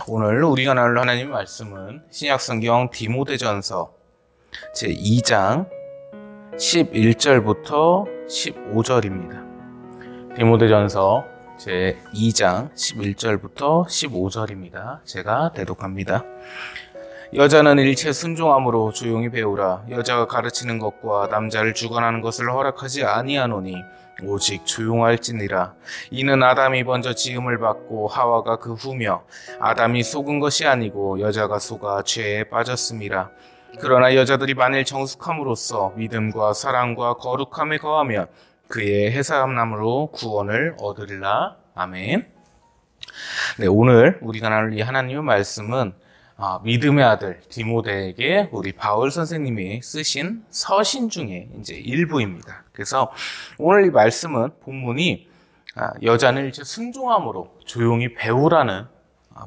오늘 우리가 나눌 하나님의 말씀은 신약성경 디모데전서 제2장 11절부터 15절입니다. 디모데전서 제2장 11절부터 15절입니다. 제가 대독합니다. 여자는 일체 순종함으로 조용히 배우라. 여자가 가르치는 것과 남자를 주관하는 것을 허락하지 아니하노니 오직 조용할지니라. 이는 아담이 먼저 지음을 받고 하와가 그 후며 아담이 속은 것이 아니고 여자가 속아 죄에 빠졌음이라. 그러나 여자들이 만일 정숙함으로써 믿음과 사랑과 거룩함에 거하면 그의 해사함남으로 구원을 얻으리라. 아멘. 네, 오늘 우리가 나눌 이 하나님의 말씀은 믿음의 아들 디모데에게 우리 바울 선생님이 쓰신 서신 중에 이제 일부입니다. 그래서 오늘 이 말씀은 본문이 여자는 일체 순종함으로 조용히 배우라는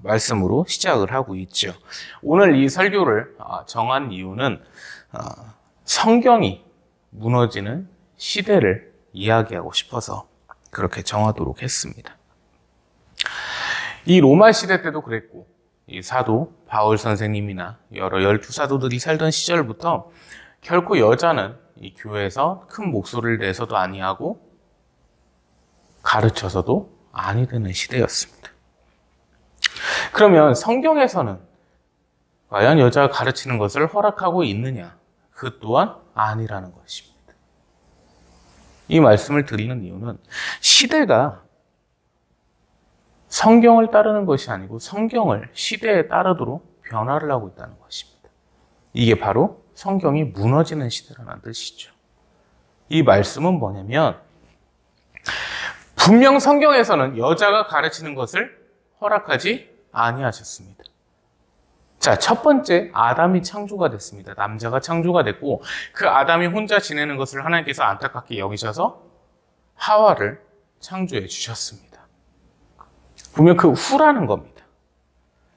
말씀으로 시작을 하고 있죠. 오늘 이 설교를 정한 이유는 성경이 무너지는 시대를 이야기하고 싶어서 그렇게 정하도록 했습니다. 이 로마 시대 때도 그랬고 이 사도 바울 선생님이나 여러 12사도들이 살던 시절부터 결코 여자는 이 교회에서 큰 목소리를 내서도 아니하고 가르쳐서도 아니 되는 시대였습니다. 그러면 성경에서는 과연 여자가 가르치는 것을 허락하고 있느냐? 그 또한 아니라는 것입니다. 이 말씀을 드리는 이유는 시대가 성경을 따르는 것이 아니고 성경을 시대에 따르도록 변화를 하고 있다는 것입니다. 이게 바로 성경이 무너지는 시대라는 뜻이죠. 이 말씀은 뭐냐면 분명 성경에서는 여자가 가르치는 것을 허락하지 아니하셨습니다. 자, 첫 번째 아담이 창조가 됐습니다. 남자가 창조가 됐고 그 아담이 혼자 지내는 것을 하나님께서 안타깝게 여기셔서 하와를 창조해 주셨습니다. 보면 그 후라는 겁니다.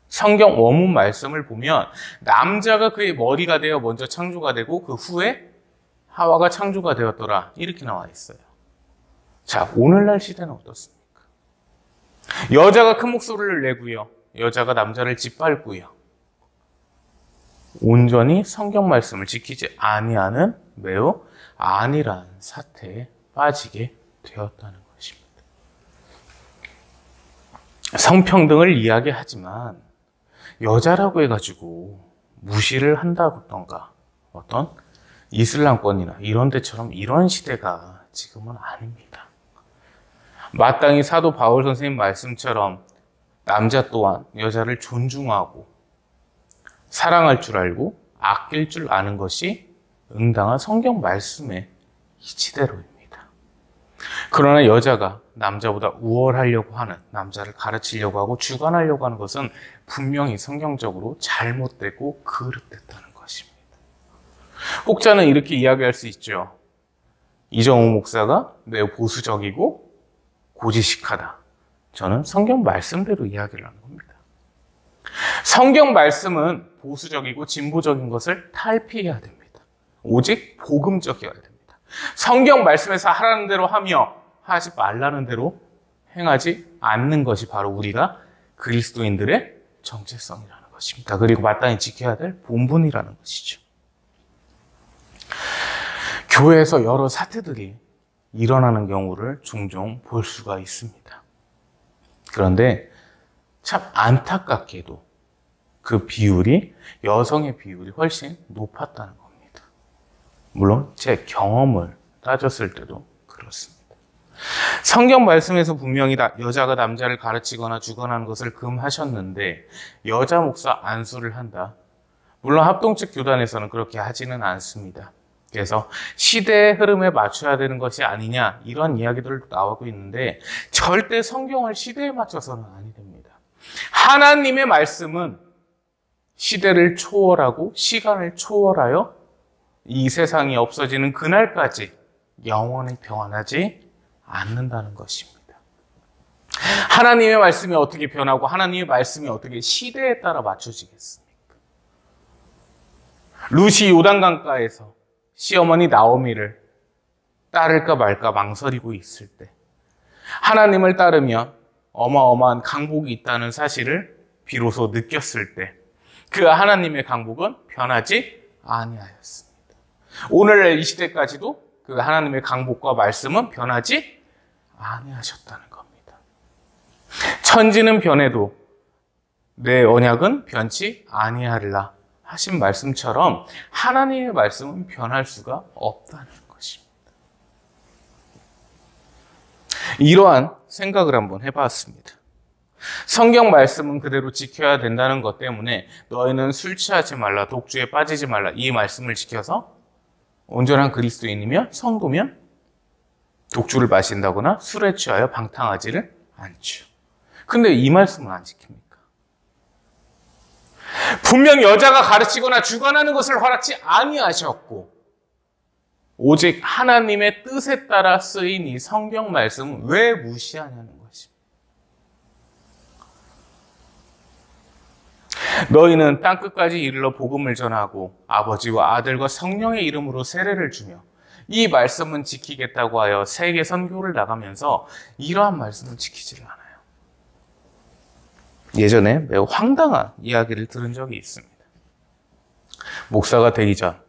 성경 원문 말씀을 보면 남자가 그의 머리가 되어 먼저 창조가 되고 그 후에 하와가 창조가 되었더라 이렇게 나와 있어요. 자, 오늘날 시대는 어떻습니까? 여자가 큰 목소리를 내고요. 여자가 남자를 짓밟고요. 온전히 성경 말씀을 지키지 아니하는 매우 안일한 사태에 빠지게 되었다는 것입니다. 성평등을 이야기하지만 여자라고 해가지고 무시를 한다던가 어떤 이슬람권이나 이런 데처럼 이런 시대가 지금은 아닙니다. 마땅히 사도 바울 선생님 말씀처럼 남자 또한 여자를 존중하고 사랑할 줄 알고 아낄 줄 아는 것이 응당한 성경 말씀의 이치대로입니다. 그러나 여자가 남자보다 우월하려고 하는, 남자를 가르치려고 하고 주관하려고 하는 것은 분명히 성경적으로 잘못되고 그릇됐다는 것입니다. 혹자는 이렇게 이야기할 수 있죠. 이정우 목사가 매우 보수적이고 고지식하다. 저는 성경 말씀대로 이야기를 하는 겁니다. 성경 말씀은 보수적이고 진보적인 것을 탈피해야 됩니다. 오직 복음적이어야 됩니다. 성경 말씀에서 하라는 대로 하며 하지 말라는 대로 행하지 않는 것이 바로 우리가 그리스도인들의 정체성이라는 것입니다. 그리고 마땅히 지켜야 될 본분이라는 것이죠. 교회에서 여러 사태들이 일어나는 경우를 종종 볼 수가 있습니다. 그런데 참 안타깝게도 그 비율이, 여성의 비율이 훨씬 높았다는 겁니다. 물론 제 경험을 따졌을 때도 그렇습니다. 성경 말씀에서 분명히 여자가 남자를 가르치거나 주관하는 것을 금하셨는데 여자 목사 안수를 한다. 물론 합동측 교단에서는 그렇게 하지는 않습니다. 그래서 시대의 흐름에 맞춰야 되는 것이 아니냐 이런 이야기들도 나오고 있는데 절대 성경을 시대에 맞춰서는 아니 됩니다. 하나님의 말씀은 시대를 초월하고 시간을 초월하여 이 세상이 없어지는 그날까지 영원히 변하지 않는다는 것입니다. 하나님의 말씀이 어떻게 변하고 하나님의 말씀이 어떻게 시대에 따라 맞춰지겠습니까? 루시 요단강가에서 시어머니 나오미를 따를까 말까 망설이고 있을 때 하나님을 따르면 어마어마한 강복이 있다는 사실을 비로소 느꼈을 때 그 하나님의 강복은 변하지 아니하였습니다. 오늘날 이 시대까지도 그 하나님의 강복과 말씀은 변하지 아니하셨다는 겁니다. 천지는 변해도 내 언약은 변치 아니하리라 하신 말씀처럼 하나님의 말씀은 변할 수가 없다는 것입니다. 이러한 생각을 한번 해봤습니다. 성경 말씀은 그대로 지켜야 된다는 것 때문에 너희는 술 취하지 말라, 독주에 빠지지 말라, 이 말씀을 지켜서 온전한 그리스도인이며 성도면 독주를 마신다거나 술에 취하여 방탕하지를 않죠. 근데 이 말씀은 안 지킵니까? 분명 여자가 가르치거나 주관하는 것을 허락지 아니하셨고 오직 하나님의 뜻에 따라 쓰인 이 성경 말씀은 왜 무시하냐는 것입니다. 너희는 땅끝까지 이르러 복음을 전하고 아버지와 아들과 성령의 이름으로 세례를 주며 이 말씀은 지키겠다고 하여 세계 선교를 나가면서 이러한 말씀을 지키지를 않아요. 예전에 매우 황당한 이야기를 들은 적이 있습니다. 목사가 되기 전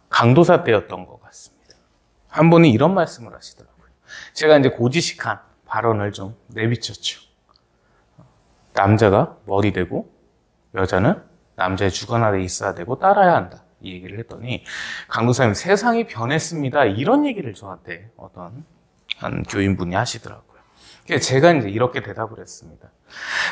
강도사 때였던 것 같습니다. 한 분이 이런 말씀을 하시더라고요. 제가 이제 고지식한 발언을 좀 내비쳤죠. 남자가 머리 대고 여자는 남자의 주관 아래 있어야 되고 따라야 한다. 이 얘기를 했더니 강도사님 세상이 변했습니다. 이런 얘기를 저한테 어떤 한 교인분이 하시더라고요. 그래서 제가 이제 이렇게 대답을 했습니다.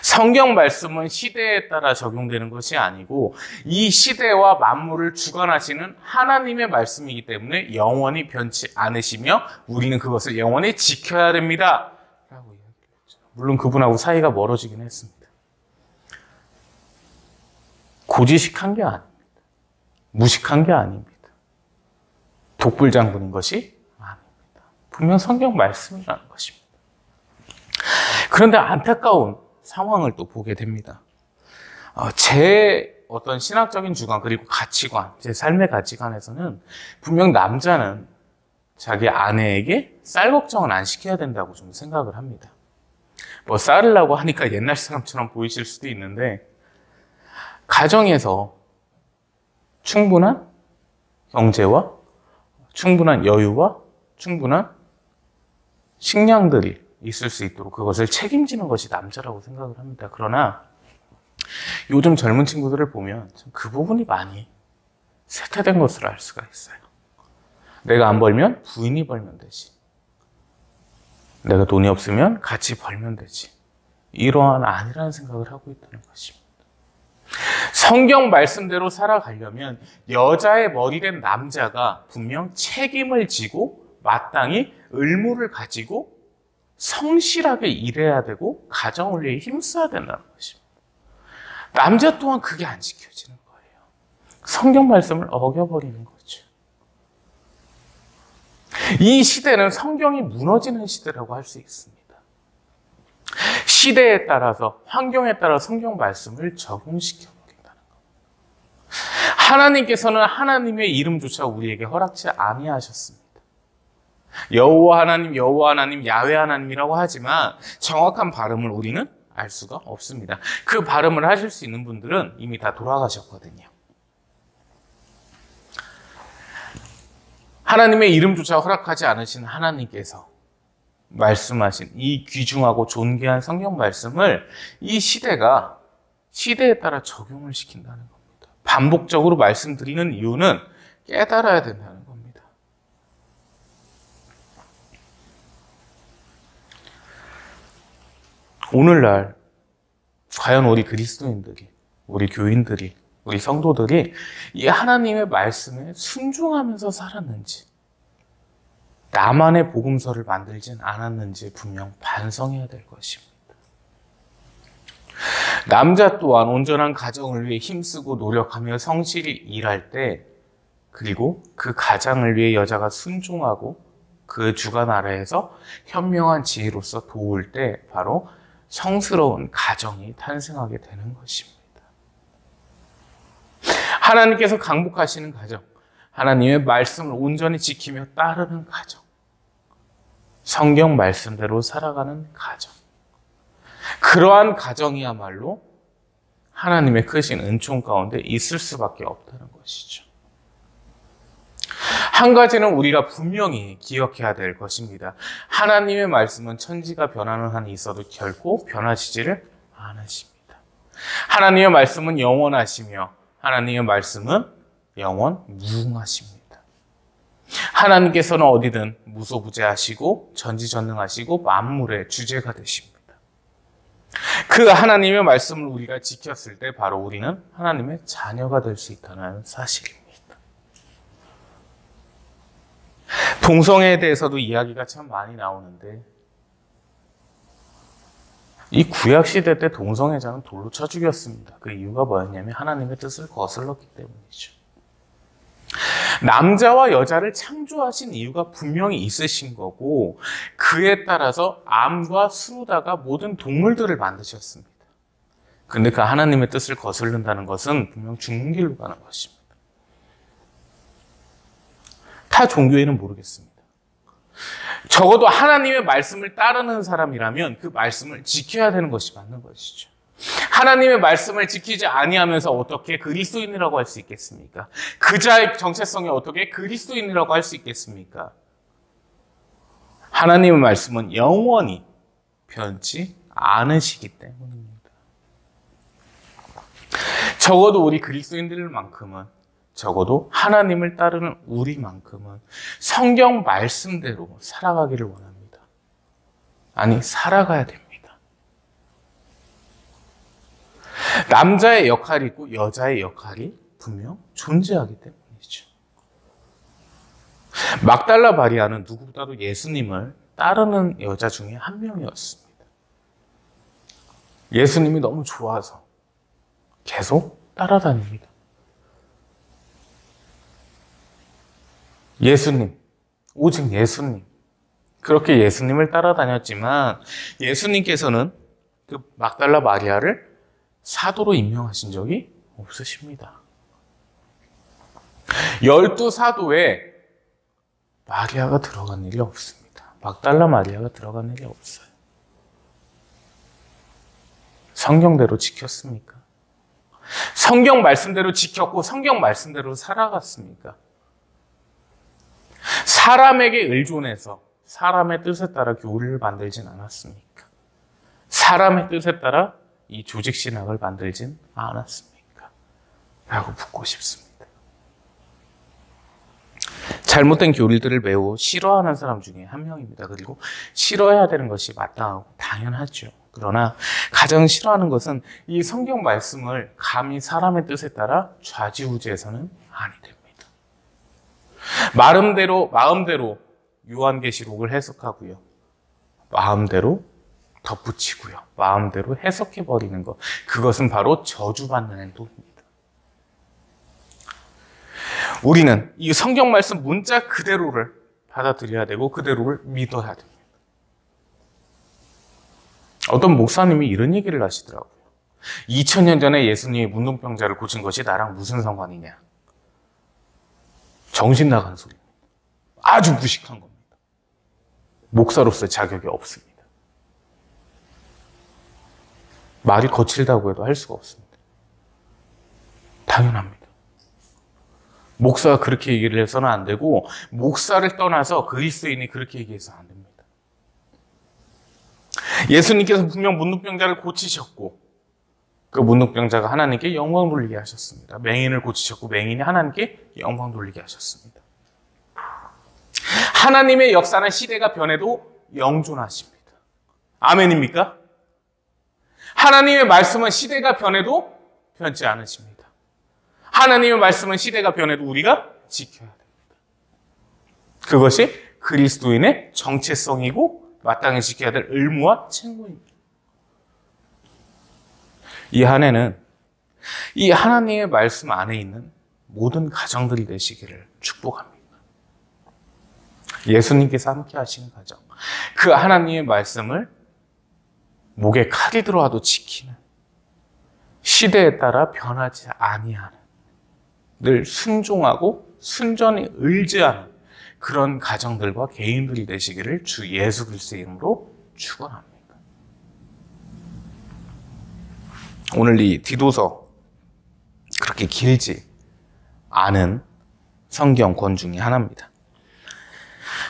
성경 말씀은 시대에 따라 적용되는 것이 아니고 이 시대와 만물을 주관하시는 하나님의 말씀이기 때문에 영원히 변치 않으시며 우리는 그것을 영원히 지켜야 됩니다. 라고 이야기를 했죠. 물론 그분하고 사이가 멀어지긴 했습니다. 고지식한 게 아닙니다. 무식한 게 아닙니다. 독불장군인 것이 아닙니다. 분명 성경 말씀이라는 것입니다. 그런데 안타까운 상황을 또 보게 됩니다. 제 어떤 신학적인 주관 그리고 가치관, 제 삶의 가치관에서는 분명 남자는 자기 아내에게 쌀 걱정은 안 시켜야 된다고 좀 생각을 합니다. 뭐 쌀으려고 하니까 옛날 사람처럼 보이실 수도 있는데 가정에서 충분한 경제와 충분한 여유와 충분한 식량들이 있을 수 있도록 그것을 책임지는 것이 남자라고 생각을 합니다. 그러나 요즘 젊은 친구들을 보면 그 부분이 많이 쇠퇴된 것을 알 수가 있어요. 내가 안 벌면 부인이 벌면 되지. 내가 돈이 없으면 같이 벌면 되지. 이러한 아니라는 생각을 하고 있다는 것입니다. 성경 말씀대로 살아가려면 여자의 머리된 남자가 분명 책임을 지고 마땅히 의무를 가지고 성실하게 일해야 되고 가정을 위해 힘써야 된다는 것입니다. 남자 또한 그게 안 지켜지는 거예요. 성경 말씀을 어겨버리는 거죠. 이 시대는 성경이 무너지는 시대라고 할 수 있습니다. 시대에 따라서 환경에 따라 성경 말씀을 적용시켜 버린다는 겁니다. 하나님께서는 하나님의 이름조차 우리에게 허락치 아니하셨습니다. 여호와 하나님, 여호와 하나님, 야훼 하나님이라고 하지만 정확한 발음을 우리는 알 수가 없습니다. 그 발음을 하실 수 있는 분들은 이미 다 돌아가셨거든요. 하나님의 이름조차 허락하지 않으신 하나님께서 말씀하신 이 귀중하고 존귀한 성경 말씀을 이 시대가 시대에 따라 적용을 시킨다는 겁니다. 반복적으로 말씀드리는 이유는 깨달아야 된다는 겁니다. 오늘날 과연 우리 그리스도인들이, 우리 교인들이, 우리 성도들이 이 하나님의 말씀에 순종하면서 살았는지, 나만의 복음서를 만들진 않았는지 분명 반성해야 될 것입니다. 남자 또한 온전한 가정을 위해 힘쓰고 노력하며 성실히 일할 때, 그리고 그 가장을 위해 여자가 순종하고 그 주관 아래에서 현명한 지혜로서 도울 때 바로 성스러운 가정이 탄생하게 되는 것입니다. 하나님께서 강복하시는 가정, 하나님의 말씀을 온전히 지키며 따르는 가정, 성경 말씀대로 살아가는 가정, 그러한 가정이야말로 하나님의 크신 은총 가운데 있을 수밖에 없다는 것이죠. 한 가지는 우리가 분명히 기억해야 될 것입니다. 하나님의 말씀은 천지가 변하는 한이 있어도 결코 변하시지를 않으십니다. 하나님의 말씀은 영원하시며 하나님의 말씀은 영원 무궁하십니다. 하나님께서는 어디든 무소부재하시고 전지전능하시고 만물의 주제가 되십니다. 그 하나님의 말씀을 우리가 지켰을 때 바로 우리는 하나님의 자녀가 될 수 있다는 사실입니다. 동성애에 대해서도 이야기가 참 많이 나오는데 이 구약시대 때 동성애자는 돌로 쳐 죽였습니다. 그 이유가 뭐였냐면 하나님의 뜻을 거슬렀기 때문이죠. 남자와 여자를 창조하신 이유가 분명히 있으신 거고 그에 따라서 암과 수루다가 모든 동물들을 만드셨습니다. 근데 그 하나님의 뜻을 거슬른다는 것은 분명 죽는 길로 가는 것입니다. 타 종교에는 모르겠습니다. 적어도 하나님의 말씀을 따르는 사람이라면 그 말씀을 지켜야 되는 것이 맞는 것이죠. 하나님의 말씀을 지키지 아니하면서 어떻게 그리스도인이라고 할 수 있겠습니까? 그자의 정체성이 어떻게 그리스도인이라고 할 수 있겠습니까? 하나님의 말씀은 영원히 변치 않으시기 때문입니다. 적어도 우리 그리스도인들만큼은 적어도 하나님을 따르는 우리만큼은 성경 말씀대로 살아가기를 원합니다. 아니, 살아가야 됩니다. 남자의 역할이 있고 여자의 역할이 분명 존재하기 때문이죠. 막달라 마리아는 누구보다도 예수님을 따르는 여자 중에 한 명이었습니다. 예수님이 너무 좋아서 계속 따라다닙니다. 예수님, 오직 예수님. 그렇게 예수님을 따라다녔지만 예수님께서는 그 막달라 마리아를 사도로 임명하신 적이 없으십니다. 12사도에 마리아가 들어간 일이 없습니다. 막달라 마리아가 들어간 일이 없어요. 성경대로 지켰습니까? 성경 말씀대로 지켰고 성경 말씀대로 살아갔습니까? 사람에게 의존해서 사람의 뜻에 따라 교리를 만들진 않았습니까? 사람의 뜻에 따라 이 조직신학을 만들진 않았습니까? 라고 묻고 싶습니다. 잘못된 교리들을 매우 싫어하는 사람 중에 한 명입니다. 그리고 싫어해야 되는 것이 마땅하고 당연하죠. 그러나 가장 싫어하는 것은 이 성경 말씀을 감히 사람의 뜻에 따라 좌지우지해서는 아니 됩니다. 마음대로 요한계시록을 해석하고요. 마음대로 덧붙이고요. 마음대로 해석해버리는 것. 그것은 바로 저주받는 행동입니다. 우리는 이 성경 말씀 문자 그대로를 받아들여야 되고 그대로를 믿어야 됩니다. 어떤 목사님이 이런 얘기를 하시더라고요. 2000년 전에 예수님이 문둥병자를 고친 것이 나랑 무슨 상관이냐. 정신 나간 소리입니다. 아주 무식한 겁니다. 목사로서의 자격이 없습니다. 말이 거칠다고 해도 할 수가 없습니다. 당연합니다. 목사가 그렇게 얘기를 해서는 안 되고 목사를 떠나서 그리스도인이 그렇게 얘기해서는 안 됩니다. 예수님께서 분명 문둥병자를 고치셨고 그 문둥병자가 하나님께 영광 돌리게 하셨습니다. 맹인을 고치셨고 맹인이 하나님께 영광 돌리게 하셨습니다. 하나님의 역사는 시대가 변해도 영존하십니다. 아멘입니까? 하나님의 말씀은 시대가 변해도 변치 않으십니다. 하나님의 말씀은 시대가 변해도 우리가 지켜야 됩니다. 그것이 그리스도인의 정체성이고 마땅히 지켜야 될 의무와 책무입니다. 이 한 해는 이 하나님의 말씀 안에 있는 모든 가정들이 되시기를 축복합니다. 예수님께서 함께 하시는 가정, 그 하나님의 말씀을 목에 칼이 들어와도 지키는, 시대에 따라 변하지 아니하는, 늘 순종하고 순전히 의지하는 그런 가정들과 개인들이 되시기를 주 예수 그리스도의 이름으로 축원합니다. 오늘 이 디도서 그렇게 길지 않은 성경권 중에 하나입니다.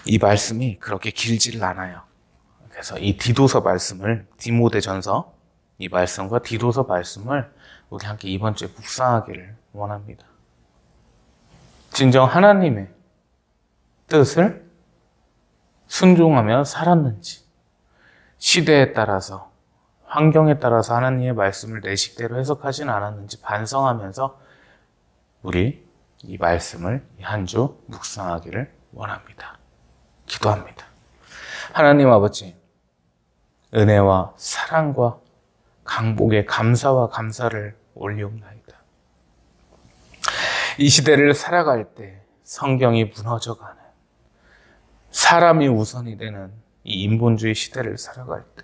이 말씀이 그렇게 길지를 않아요. 그래서 이 디도서 말씀을, 디모데전서 이 말씀과 디도서 말씀을 우리 함께 이번 주에 묵상하기를 원합니다. 진정 하나님의 뜻을 순종하며 살았는지, 시대에 따라서, 환경에 따라서 하나님의 말씀을 내 식대로 해석하지는 않았는지 반성하면서 우리 이 말씀을 한 주 묵상하기를 원합니다. 기도합니다. 하나님 아버지, 은혜와 사랑과 강복의 감사와 감사를 올리옵나이다. 이 시대를 살아갈 때 성경이 무너져가는, 사람이 우선이 되는 이 인본주의 시대를 살아갈 때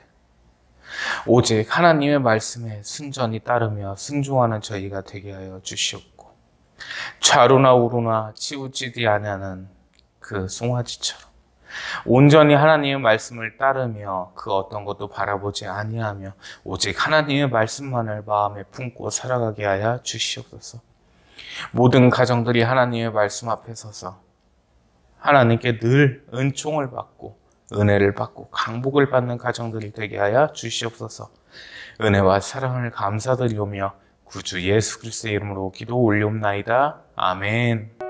오직 하나님의 말씀에 순전히 따르며 순종하는 저희가 되게 하여 주시옵고, 좌로나 우로나 치우치지 아니하는 그 송아지처럼 온전히 하나님의 말씀을 따르며 그 어떤 것도 바라보지 아니하며 오직 하나님의 말씀만을 마음에 품고 살아가게 하여 주시옵소서. 모든 가정들이 하나님의 말씀 앞에 서서 하나님께 늘 은총을 받고 은혜를 받고 강복을 받는 가정들이 되게 하여 주시옵소서. 은혜와 사랑을 감사드리오며 구주 예수 그리스도의 이름으로 기도 올리옵나이다. 아멘.